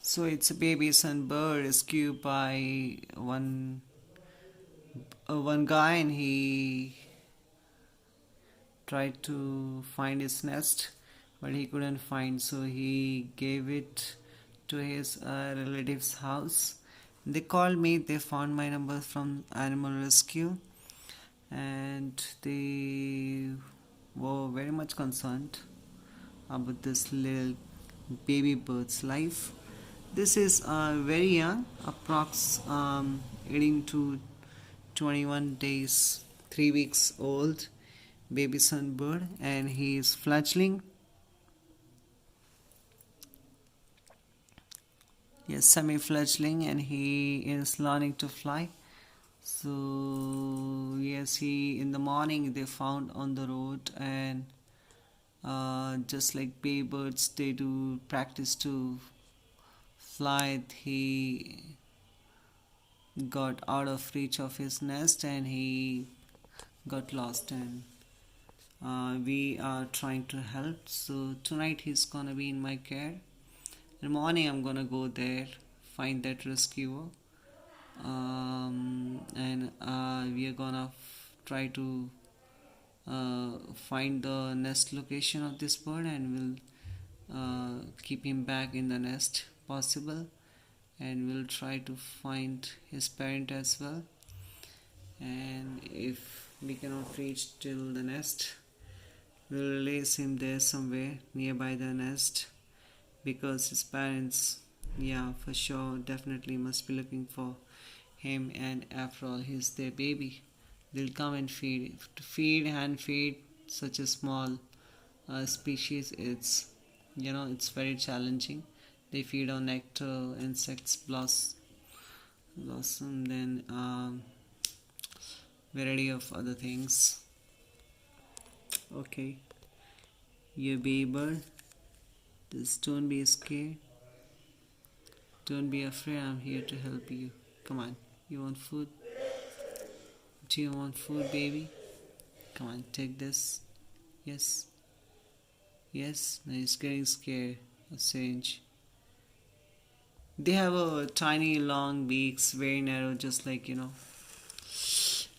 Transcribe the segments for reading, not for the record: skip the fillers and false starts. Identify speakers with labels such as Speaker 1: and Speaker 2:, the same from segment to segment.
Speaker 1: So it's a baby sunbird rescued by one guy, and he tried to find his nest, but he couldn't find. So he gave it to his relative's house. They called me. They found my number from Animal Rescue, and they were very much concerned about this little baby bird's life. This is very young, approx 18 to 21 days, 3 weeks old baby sunbird, and he is fledgling. Yes, semi-fledgling, and he is learning to fly. So yes, he in the morning they found on the road, and just like baby birds, they do practice to fly. He got out of reach of his nest, and he got lost, and we are trying to help. So tonight he's gonna be in my care. In the morning I'm gonna go there, find that rescuer, and we are gonna try to find the nest location of this bird, and we'll keep him back in the nest possible, and we'll try to find his parent as well. And if we cannot reach till the nest, we'll release him there somewhere nearby the nest, because his parents, yeah, for sure, definitely must be looking for him, and after all, he's their baby. They'll come and feed. To feed, hand feed such a small species, it's very challenging. They feed on nectar, insects, blossom, then variety of other things. Okay, you baby bird, just don't be scared, don't be afraid. I'm here to help you. Come on, you want food? Do you want food, baby? Come on, take this. Yes, yes. Now he's getting scared. A syringe. They have a tiny long beaks, very narrow, just like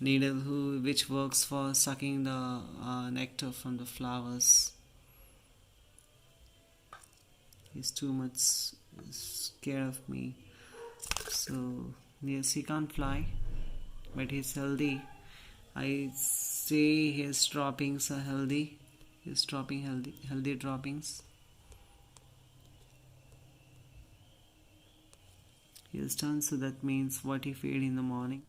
Speaker 1: needle which works for sucking the nectar from the flowers. He's too much scared of me. So yes, he can't fly, but he's healthy. I say his droppings are healthy. He's dropping healthy droppings. He is done, so that means what he fed in the morning.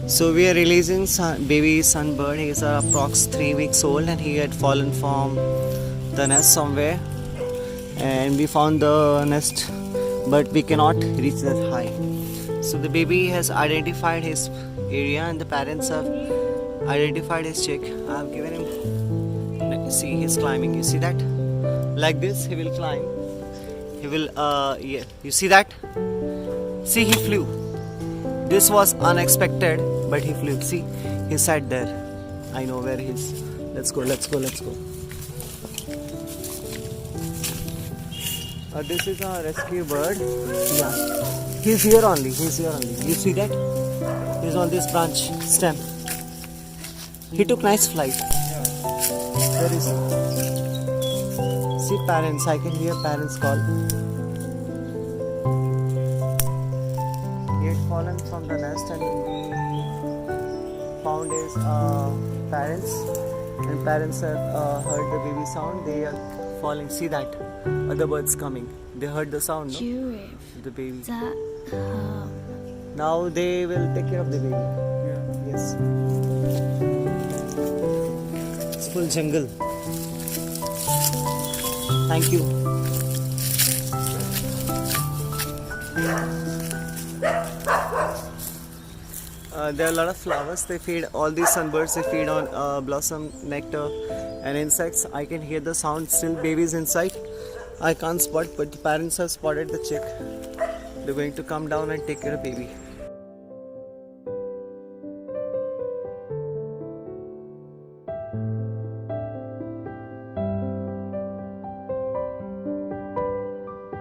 Speaker 1: So we are releasing baby sunbird. He is approx 3 weeks old, and he had fallen from the nest somewhere, and we found the nest, but we cannot reach that high. So the baby has identified his area, and the parents have identified his chick. I have given him. See, he's climbing. You see that? Like this, he will climb. He will. Yeah. You see that? See, he flew. This was unexpected, but he flew. See, he sat there. I know where he is. Let's go. This is a rescue bird. Yeah, he's here only. You see that? He's on this branch stem. He took nice flight. Where is he? See, parents. I can hear parents call. He had fallen from the nest, and we found his parents. And parents have heard the baby sound. They are falling. See that? Other birds coming. They heard the sound, no? The baby. Now they will take care of the baby. Yeah. Yes. It's full jungle. Thank you.
Speaker 2: There are a lot of flowers. They feed all these sunbirds. They feed on blossom, nectar, and insects. I can hear the sound. Still, babies inside. I can't spot, but the parents have spotted the chick. They're going to come down and take care of baby.